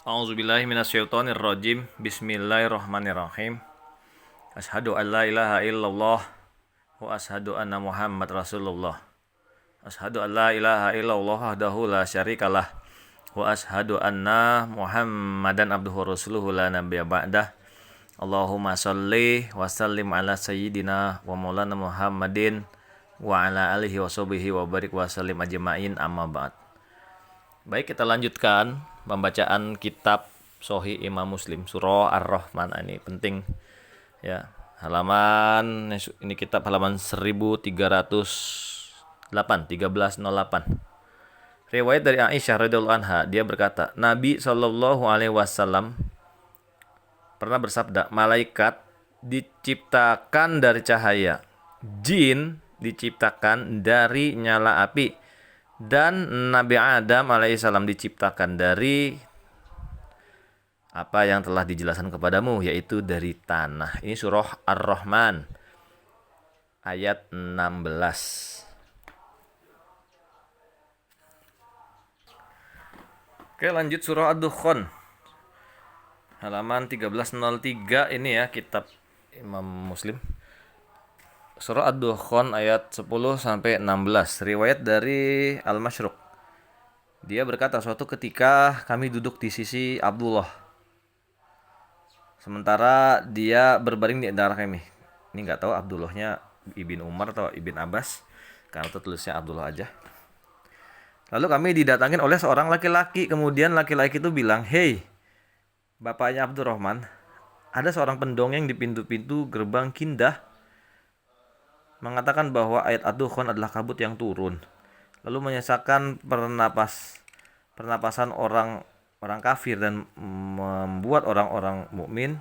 A'udzubillahi minasyaitonirrajim. Bismillahirrahmanirrahim. Asyhadu an la ilaha illallah wa asyhadu anna Muhammad Rasulullah. Asyhadu an la ilaha illallah wahdahu la syarikalah wa asyhadu anna Muhammadan abduhu rasuluhu la nabiyya ba'dah. Allahumma shalli wa sallim ala sayyidina wa maulana Muhammadin wa ala alihi wa sahbihi wa barik wa sallim ajma'in, amma ba'd. Baik, kita lanjutkan pembacaan kitab Sahih Imam Muslim, surah Ar-Rahman. Ini penting ya. Ini kitab halaman 1308. Riwayat dari Aisyah radhiyallahu anha, dia berkata, Nabi Shallallahu alaihi wasallam pernah bersabda, malaikat diciptakan dari cahaya, jin diciptakan dari nyala api, dan Nabi Adam alaihissalam diciptakan dari apa yang telah dijelaskan kepadamu, yaitu dari tanah. Ini surah Ar-Rahman ayat 16. Oke, lanjut surah Ad-Dukhan halaman 1303. Ini ya, kitab Imam Muslim, surah Ad-Dukhan ayat 10 sampai 16. Riwayat dari Al-Masyruq. Dia berkata, suatu ketika kami duduk di sisi Abdullah, sementara dia berbaring di antara kami. Ini nggak tahu Abdullahnya Ibn Umar atau Ibn Abbas, karena itu tulisnya Abdullah aja. Lalu kami didatangin oleh seorang laki-laki. Kemudian laki-laki itu bilang, "Hei, bapaknya Abdurrahman, ada seorang pendongeng di pintu-pintu gerbang Kindah mengatakan bahwa ayat Ad-Dukhan adalah kabut yang turun, lalu menyesakkan pernapasan orang kafir dan membuat orang-orang mukmin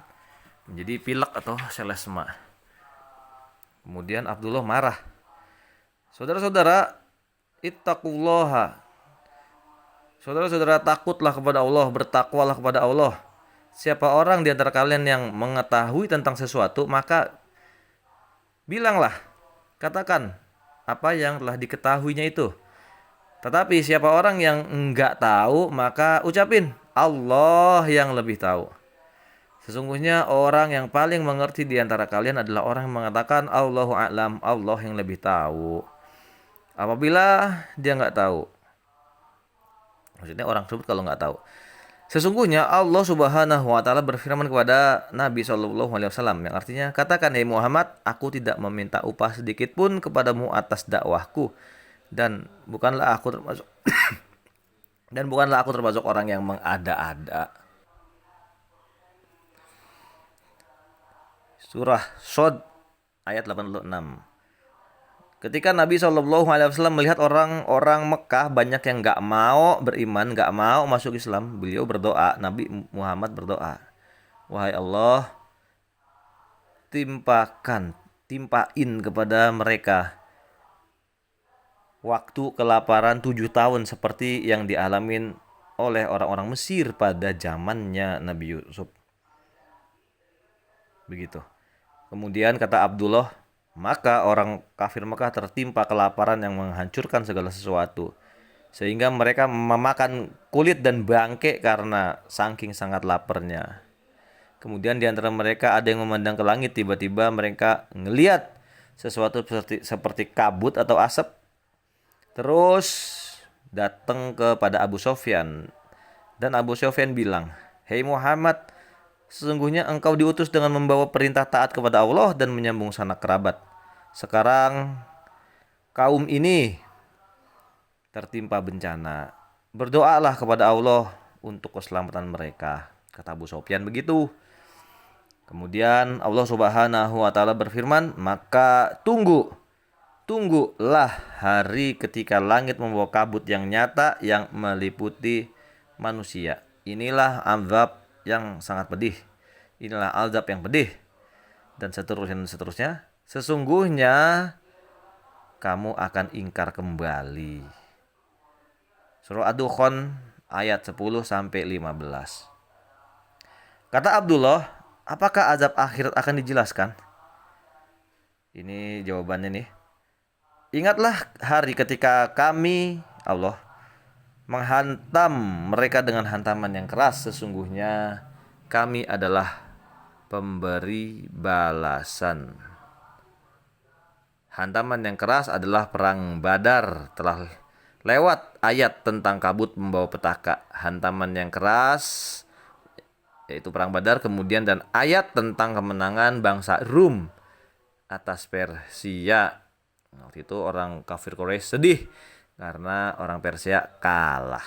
menjadi pilek atau selesma." Kemudian Abdullah marah. Saudara-saudara, ittaqullaha. Saudara-saudara, takutlah kepada Allah, bertakwalah kepada Allah. Siapa orang di antara kalian yang mengetahui tentang sesuatu, maka bilanglah, katakan apa yang telah diketahuinya itu. Tetapi siapa orang yang enggak tahu, maka ucapin, Allah yang lebih tahu. Sesungguhnya orang yang paling mengerti di antara kalian adalah orang yang mengatakan Allahu a'lam, Allah yang lebih tahu, apabila dia enggak tahu. Maksudnya orang tersebut kalau enggak tahu. Sesungguhnya Allah Subhanahu wa taala berfirman kepada Nabi Shallallahu alaihi wasallam, yang artinya, katakan, hai Muhammad, aku tidak meminta upah sedikit pun kepadamu atas dakwahku, dan bukanlah aku termasuk orang yang mengada-ada. Surah Shad ayat 86. Ketika Nabi Shallallahu alaihi wasallam melihat orang-orang Mekah banyak yang enggak mau beriman, enggak mau masuk Islam, beliau berdoa, Nabi Muhammad berdoa, wahai Allah, timpain kepada mereka waktu kelaparan 7 tahun seperti yang dialamin oleh orang-orang Mesir pada zamannya Nabi Yusuf. Begitu. Kemudian kata Abdullah, maka orang kafir Mekah tertimpa kelaparan yang menghancurkan segala sesuatu, sehingga mereka memakan kulit dan bangke karena saking sangat laparnya. Kemudian di antara mereka ada yang memandang ke langit, tiba-tiba mereka ngelihat sesuatu seperti kabut atau asap. Terus datang kepada Abu Sufyan, dan Abu Sufyan bilang, hei Muhammad, sesungguhnya engkau diutus dengan membawa perintah taat kepada Allah dan menyambung sanak kerabat. Sekarang kaum ini tertimpa bencana. Berdoalah kepada Allah untuk keselamatan mereka. Kata Abu Sufyan begitu. Kemudian Allah Subhanahu wa taala berfirman, maka tunggulah hari ketika langit membawa kabut yang nyata yang meliputi manusia. Inilah azab yang sangat pedih. Inilah azab yang pedih. Dan seterusnya. Sesungguhnya kamu akan ingkar kembali. Surah Ad-Dukhan ayat 10 sampai 15. Kata Abdullah, apakah azab akhirat akan dijelaskan? Ini jawabannya nih. Ingatlah hari ketika kami, Allah, menghantam mereka dengan hantaman yang keras. Sesungguhnya kami adalah pemberi balasan. Hantaman yang keras adalah perang Badar. Telah lewat ayat tentang kabut membawa petaka. Hantaman yang keras yaitu perang Badar, kemudian dan ayat tentang kemenangan bangsa Rum atas Persia. Waktu itu orang kafir Quraisy sedih karena orang Persia kalah.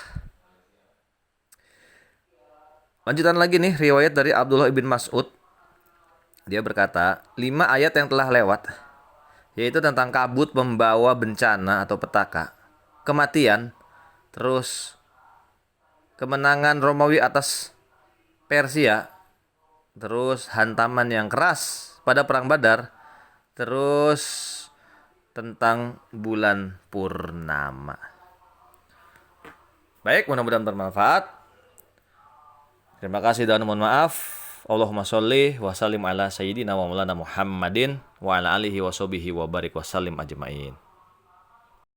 Lanjutan lagi nih riwayat dari Abdullah ibn Mas'ud. Dia berkata, 5 ayat yang telah lewat, yaitu tentang kabut membawa bencana atau petaka, kematian, terus kemenangan Romawi atas Persia, terus hantaman yang keras pada perang Badar, terus tentang bulan purnama. Baik, mudah-mudahan bermanfaat. Terima kasih dan mohon maaf. Allahumma sholli wa sallim ala sayyidina wa maulana Muhammadin wa ala alihi wa sahbihi wa barik wa sallim ajmain.